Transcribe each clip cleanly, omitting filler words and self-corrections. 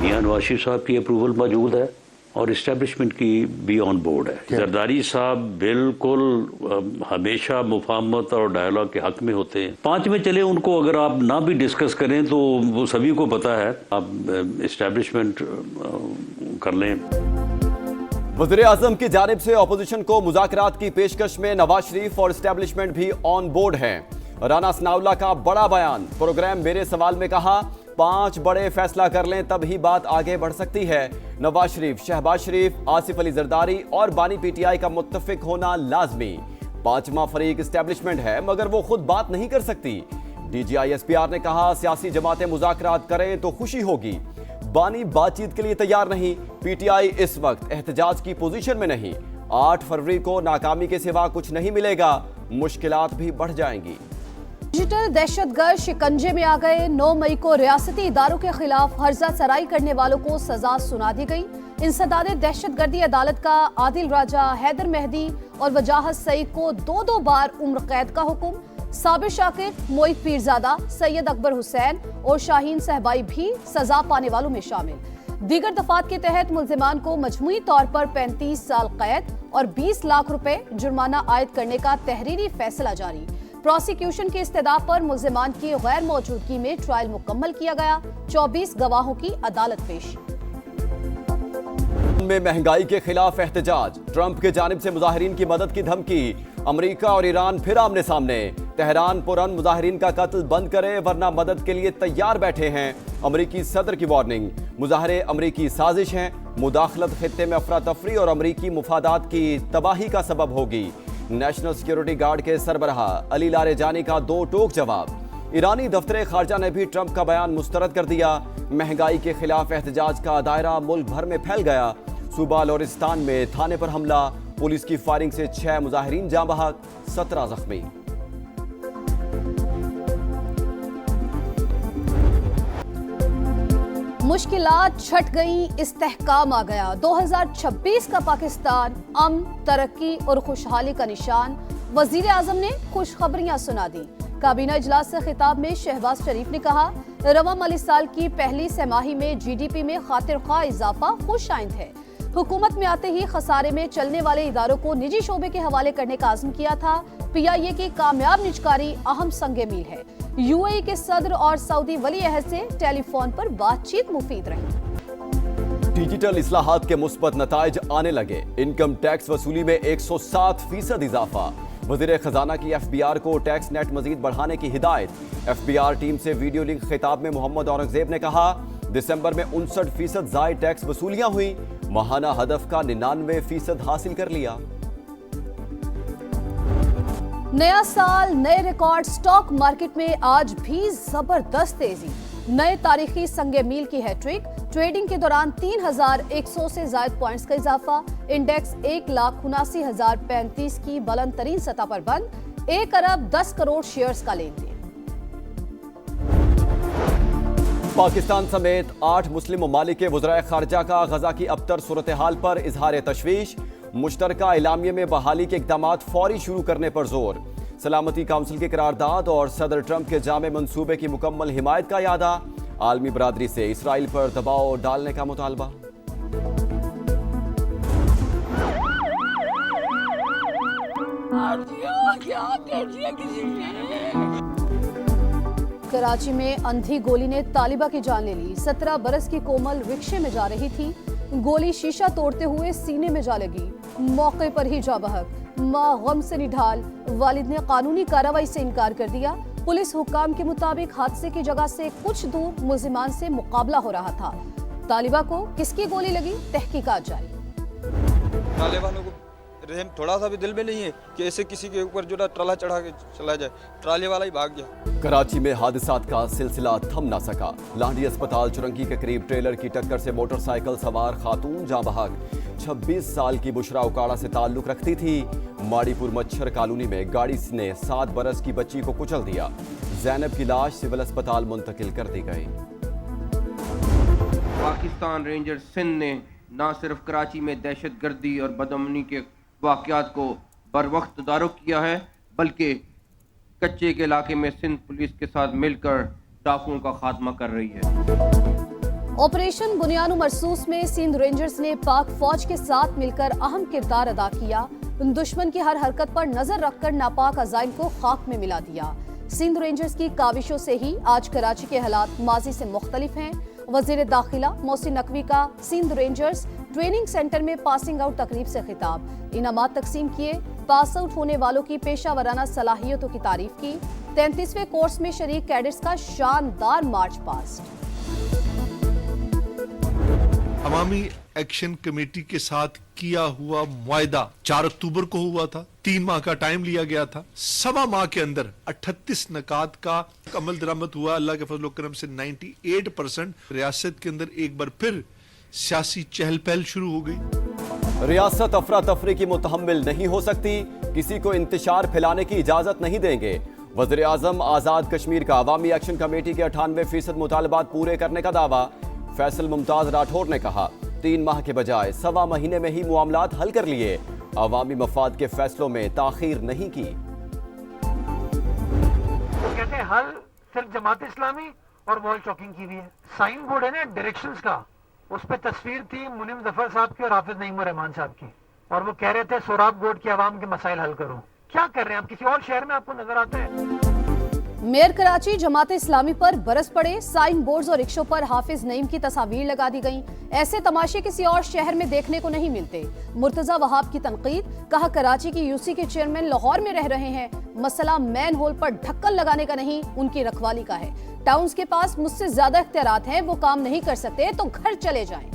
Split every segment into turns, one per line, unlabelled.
मियां नवाज शरीफ साहब की अप्रूवल मौजूद है और इस्टेब्लिशमेंट की भी ऑन बोर्ड है। जरदारी साहब बिल्कुल हमेशा मुफाहमत और डायलॉग के हक में होते हैं। 5 में चले उनको अगर आप ना भी डिस्कस करें तो वो सभी को पता है, आप इस्टेब्लिशमेंट कर लें।
वज़ीर आज़म की जानिब से अपोजिशन को मुज़ाकरात की पेशकश में नवाज शरीफ और इस्टेब्लिशमेंट भी ऑन बोर्ड हैं। राना सनाउल्लाह का बड़ा बयान, प्रोग्राम मेरे सवाल में कहा 5 बड़े फैसला कर लें तब ही बात आगे बढ़ सकती है। नवाज शरीफ, शहबाज शरीफ, आसिफ अली जरदारी और बानी पीटीआई का मुत्तफिक होना लाजमी। 5वां फरीक इस्टेब्लिशमेंट है मगर वो खुद बात नहीं कर सकती। DGI-SPR ने कहा सियासी जमातें मुज़ाकरात करें तो खुशी होगी। बानी बातचीत के लिए तैयार नहीं। PTI इस वक्त एहतजाज की पोजीशन में नहीं। 8 फरवरी को नाकामी के सिवा कुछ नहीं मिलेगा, मुश्किलात भी बढ़ जाएंगी।
डिजिटल दहशतगर्द शिकंजे में आ गए। 9 मई को रियासती इदारों के खिलाफ हर्जा सराई करने वालों को सजा सुना दी गई। इंसदाद दहशतगर्दी अदालत का आदिल राजा, हैदर मेहदी और वजाहत सईद को 2-2 बार उम्र कैद का हुक्म। साबिर शाकिर, मोहित पीरजादा, सैयद अकबर हुसैन और शाहीन सहबाई भी सजा पाने वालों में शामिल। दीगर दफात के तहत मुल्जिमान को मजमूई तौर पर 35 साल कैद और 20 लाख रुपए जुर्माना आयद करने का तहरीरी फैसला जारी। प्रोसिक्यूशन की इस्तदा पर मुल्जिमान की गैर मौजूदगी में ट्रायल मुकम्मल किया गया। 24 गवाहों की अदालत पेश।
में महंगाई के खिलाफ एहतजाज, ट्रंप के जानिब से मुजाहिरीन की मदद की धमकी। अमेरिका और ईरान फिर आमने सामने। तेहरान पुरन मुजाहिरीन का कत्ल बंद करे वरना मदद के लिए तैयार बैठे हैं। अमेरिकी सदर की वार्निंग, मुजाहरे अमेरिकी साजिश हैं। मुदाखलत खित्ते में अफरा तफरी और अमेरिकी मुफादात की तबाही का सबब होगी। नेशनल सिक्योरिटी गार्ड के सरबराह अली लारेजानी का 2 टोक जवाब। ईरानी दफ्तर खारजा ने भी ट्रंप का बयान मुस्तरद कर दिया। महंगाई के खिलाफ एहतजाज का दायरा मुल्क भर में फैल गया। सूबा लोरिस्तान में थाने पर हमला, पुलिस की फायरिंग से 6 मुजाहिरीन जाँ बहक, 17 जख्मी।
मुश्किलात छट गई, इस्तेहकाम आ गया। 2026 का पाकिस्तान अमन, तरक्की और खुशहाली का निशान। वजीर आजम ने खुशखबरियां सुना दी। काबीना इजलास से खिताब में शहबाज शरीफ ने कहा रवा माली साल की पहली छमाही में GDP में खातिर खा इजाफा खुश आइंद है। हुकूमत में आते ही खसारे में चलने वाले इदारों को निजी शोबे के हवाले करने का आज़म किया था। PIA की कामयाब निजकारी अहम संगे मील है। UAE के सदर और सऊदी वली अहद से टेलीफोन पर बातचीत मुफीद रही।
डिजिटल इस्लाहात के मुस्बत नताइज आने लगे। इनकम टैक्स वसूली में 107% इजाफा। वज़ीर खजाना की FBR को टैक्स नेट मजीद बढ़ाने की हिदायत। FBR टीम से वीडियो लिंक खिताब में मोहम्मद औरंगजेब ने कहा दिसंबर में 59% जायद टैक्स वसूलियां हुई। माहाना हदफ का 99% हासिल कर लिया।
नया साल, नए रिकॉर्ड। स्टॉक मार्केट में आज भी जबरदस्त तेजी। नए तारीखी संगे मील की हैट्रिक। ट्रेडिंग के दौरान 3100 से ज्यादा पॉइंट्स का इजाफा। इंडेक्स 1,79,035 की बुलंद तरीन सतह पर बंद। 1 अरब 10 करोड़ शेयर्स का लेन देन।
पाकिस्तान समेत 8 मुस्लिम ममालिक के वज़राए खारजा का गजा की अबतर सूरत हाल पर इजहार तशवीश। मुश्तरका इलामिया में बहाली के इक़दामात फौरी शुरू करने पर जोर। सलामती काउंसिल की करारदाद और सदर ट्रंप के जामे मंसूबे की मुकम्मल हिमायत का यादा। आलमी बरादरी से इसराइल पर दबाव डालने का मुतालबा।
कराची में अंधी गोली ने तालिबा की जान ले ली। 17 बरस की कोमल रिक्शे में जा रही थी। गोली शीशा तोड़ते हुए सीने में जा लगी। मौके पर ही जा बहक। मां गम से निढाल। वालिद ने कानूनी कार्रवाई से इनकार कर दिया। पुलिस हुक्काम के मुताबिक हादसे की जगह से कुछ दूर मुल्जिमान से मुकाबला हो रहा था। तालिबा को किसकी गोली लगी, तहकीकात जारी।
तालिबानों को रहम थोड़ा सा भी दिल में नहीं है कि ऐसे किसी के ऊपर जो ना ट्राला चढ़ा के चला जाए। ट्राले वाला ही भाग गया।
कराची में हादसात का सिलसिला थम ना सका। लाहड़ी अस्पताल चुरंगी के करीब ट्रेलर की टक्कर से मोटरसाइकिल सवार खातून जाँ बहक। 26 साल की बुशरा उकाड़ा से ताल्लुक रखती थी। माड़ीपुर मच्छर कॉलोनी में गाड़ी ने 7 बरस की बच्ची को कुचल दिया। जैनब की लाश सिविल अस्पताल मुंतकिल कर दी गई।
पाकिस्तान रेंजर्स सिंध ने न सिर्फ कराची में दहशतगर्दी और बदअमनी के वाक़यात को बर वक्त तदारुक किया है, बल्कि कच्चे के इलाके में सिंध पुलिस के साथ मिलकर डाकुओं का खात्मा कर रही है।
ऑपरेशन बुनियानु मरसूस में सिंध रेंजर्स ने पाक फौज के साथ मिलकर अहम किरदार अदा किया। दुश्मन की हर हरकत पर नजर रखकर नापाक अजाइम को खाक में मिला दिया। सिंध रेंजर्स की काविशों से ही आज कराची के हालात माजी से मुख्तलिफ हैं। वजीर दाखिला मोहसिन नकवी का सिंध रेंजर्स ट्रेनिंग सेंटर में पासिंग आउट तकरीब से खिताब, इनामात तकसीम किए, पास आउट होने वालों की पेशा वराना सलाहियतों की तारीफ की। 33वें कोर्स में शरीक कैडेट्स का शानदार मार्च पास्ट।
अवामी एक्शन कमेटी के साथ किया हुआ मुआहदा 4 अक्टूबर को हुआ था। 3 माह का टाइम लिया गया था। 1.25 माह के अंदर 38 नकात का अमल दरामद हुआ। अल्लाह के फजल करम से 98% रियासत के अंदर एक बार फिर सियासी चहल पहल शुरू हो गई।
रियासत अफरा तफरी की मुतहम्मिल नहीं हो सकती, किसी को इंतशार फैलाने की इजाजत नहीं देंगे। वज़ीर आज़म आज़ाद कश्मीर का अवामी एक्शन कमेटी के 98% मुतालबात पूरे करने का दावा। फैसल मुमताज राठौर ने कहा 3 माह के बजाय 1.25 महीने में ही मामलात हल कर लिए, अवामी मफाद के फैसलों में ताखीर नहीं की।
तो कहते हैं हल सिर्फ जमात इस्लामी और वॉल चॉकिंग की भी है। साइन बोर्ड है ना डायरेक्शंस का, उस पर तस्वीर थी मुनीम जफर साहब की और हाफिज नईम रहमान साहब की, और वो कह रहे थे सोराब गोड के अवाम के मसाइल हल करो। क्या कर रहे हैं आप? किसी और शहर में आपको नजर आते हैं?
मेयर कराची जमात इस्लामी पर बरस पड़े, साइन बोर्ड्स और रिक्शों पर हाफिज नईम की तस्वीर लगा दी गईं। ऐसे तमाशे किसी और शहर में देखने को नहीं मिलते। मुर्तजा वहाब की तनकीद, कहा कराची की यूसी के चेयरमैन लाहौर में रह रहे हैं, मसला मैन होल पर ढक्कन लगाने का नहीं, उनकी रखवाली का है। टाउन्स के पास मुझसे ज्यादा इख्तियारात हैं, वो काम नहीं कर सकते तो घर चले जाएं।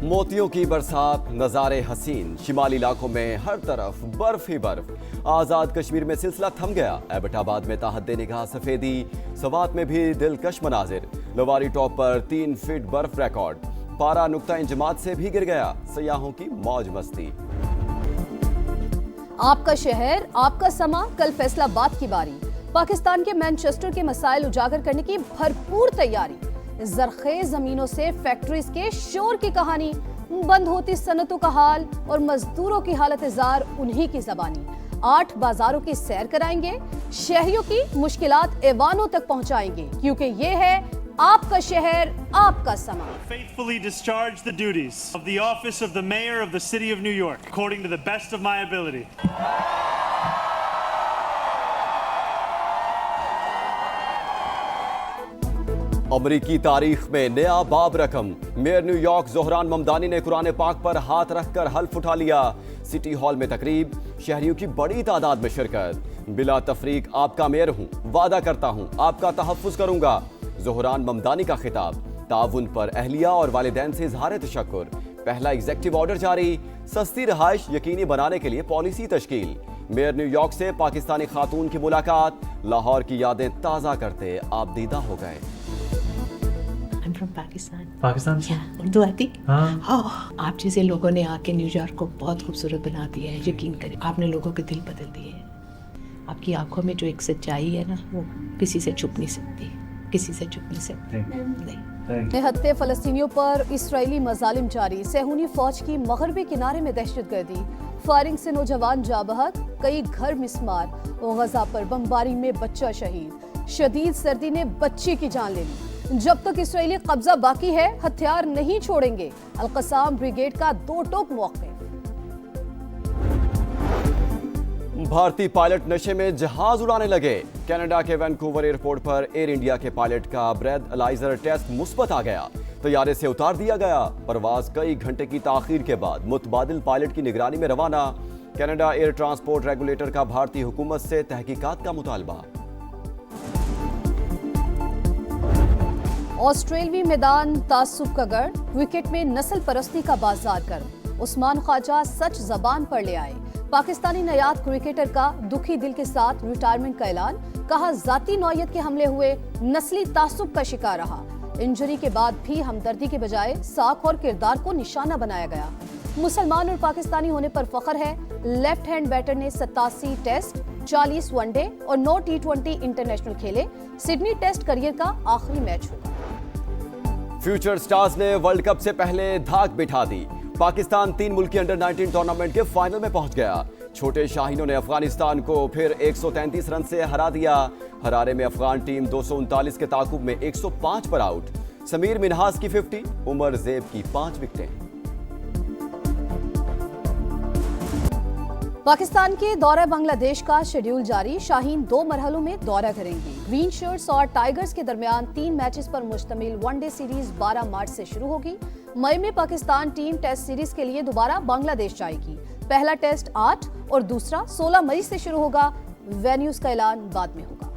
मोतियों की बरसात, नज़ारे हसीन, शिमाली इलाकों में हर तरफ बर्फ ही बर्फ। आज़ाद कश्मीर में सिलसिला थम गया। एबटाबाद में ताहद्दे निगाह सफेदी, सवात में भी दिलकश मनाजिर। लवारी टॉप पर 3 फीट बर्फ रिकॉर्ड, पारा नुक्ता इंजमात से भी गिर गया। सयाहों की मौज मस्ती।
आपका शहर, आपका समा, कल फैसलाबाद की बारी। पाकिस्तान के मैनचेस्टर के मसाइल उजागर करने की भरपूर तैयारी। जरखेज जमीनों से फैक्ट्रीज के शोर की कहानी, बंद होती सनतों का हाल और मजदूरों की हालत जार उन्हीं की जबानी। 8 बाजारों की सैर कराएंगे, शहरियों की मुश्किलात ऐवानों तक पहुंचाएंगे, क्योंकि ये है आपका शहर, आपका समा।
Faithfully discharge the duties of the office of the mayor of the city of New York according to the best of my ability.
अमरीकी तारीख में नया बाब रकम। मेयर न्यूयॉर्क ज़ोहरान ममदानी ने कुरान पाक पर हाथ रखकर हल्फ उठा लिया। सिटी हॉल में तकरीब, शहरियों की बड़ी तादाद में शिरकत। बिला तफरीक आपका मेयर हूँ, वादा करता हूँ आपका तहफ़्फ़ुज़ करूँगा। ज़ोहरान ममदानी का खिताब, ताउन पर अहलिया और वालिदैन से इज़हार तशक्कुर। पहला एग्जेक्टिव ऑर्डर जारी, सस्ती रहाइश यकीनी बनाने के लिए पॉलिसी तश्कील। मेयर न्यूयॉर्क से पाकिस्तानी खातून की मुलाकात, लाहौर की यादें ताज़ा करते आप दीदा हो गए।
I'm from Pakistan.
पाकिस्तान से?
उर्दू आती?
हाँ।
आप जैसे लोगों ने आके न्यूयॉर्क को बहुत खूबसूरत बना दिया है, यकीन करें आपने लोगों के दिल बदल दिए हैं। आपकी आंखों में जो एक सच्चाई है ना, वो किसी से छुप नहीं सकती, किसी से छुप नहीं सकती। नहीं।
निहत्ते फलस्तीनियों पर इस्राएली मजालिम जारी। सेहूनी फौज की मगरबी किनारे में दहशतगर्दी, फायरिंग से नौजवान जाबहक, कई घर मिसमार। गजा पर बमबारी में बच्चा शहीद। शदीद सर्दी ने बच्ची की जान ले ली। जब तक इस्राएली कब्जा बाकी है, हथियार नहीं छोड़ेंगे। अल-कसाम ब्रिगेड का 2 टोक मौक़िफ़।
भारतीय पायलट नशे में जहाज उड़ाने लगे। कनाडा के वैंकूवर एयरपोर्ट पर एयर इंडिया के पायलट का ब्रेथ एलाइजर टेस्ट मुस्बत आ गया, तैयारे से उतार दिया गया। परवाज कई घंटे की ताखीर के बाद मुतबादिल पायलट की निगरानी में रवाना। कनाडा एयर ट्रांसपोर्ट रेगुलेटर का भारतीय हुकूमत से तहकीकात का मुतालबा।
ऑस्ट्रेलवी मैदान तासुब का गढ़, विकेट में नस्ल परस्ती का बाजार गर्म। उस्मान ख्वाजा सच जबान पर ले आए। पाकिस्तानी नयाद क्रिकेटर का दुखी दिल के साथ रिटायरमेंट का ऐलान, कहा जाती नौयत के हमले हुए, नस्ली तासुब का शिकार रहा। इंजरी के बाद भी हमदर्दी के बजाय साख और किरदार को निशाना बनाया गया। मुसलमान और पाकिस्तानी होने पर फख्र है। लेफ्ट हैंड बैटर ने 87 टेस्ट, 40 वनडे और 9 T20 इंटरनेशनल खेले। सिडनी टेस्ट करियर का आखिरी मैच होगा।
फ्यूचर स्टार्स ने वर्ल्ड कप से पहले धाक बिठा दी। पाकिस्तान 3 मुल्की अंडर-19 टूर्नामेंट के फाइनल में पहुंच गया। छोटे शाहीनों ने अफगानिस्तान को फिर 133 रन से हरा दिया। हरारे में अफगान टीम 239 के ताकुब में 105 पर आउट। समीर मिन्हाज की 50, उमर ज़ेब की 5 विकेटें।
पाकिस्तान के दौरे बांग्लादेश का शेड्यूल जारी। शाहीन 2 मरहलों में दौरा करेंगी। ग्रीन शर्ट्स और टाइगर्स के दरमियान 3 मैचेस पर मुश्तमिल वनडे सीरीज 12 मार्च से शुरू होगी। मई में पाकिस्तान टीम टेस्ट सीरीज के लिए दोबारा बांग्लादेश जाएगी। पहला टेस्ट 8 और दूसरा 16 मई से शुरू होगा। वेन्यूज का ऐलान बाद में होगा।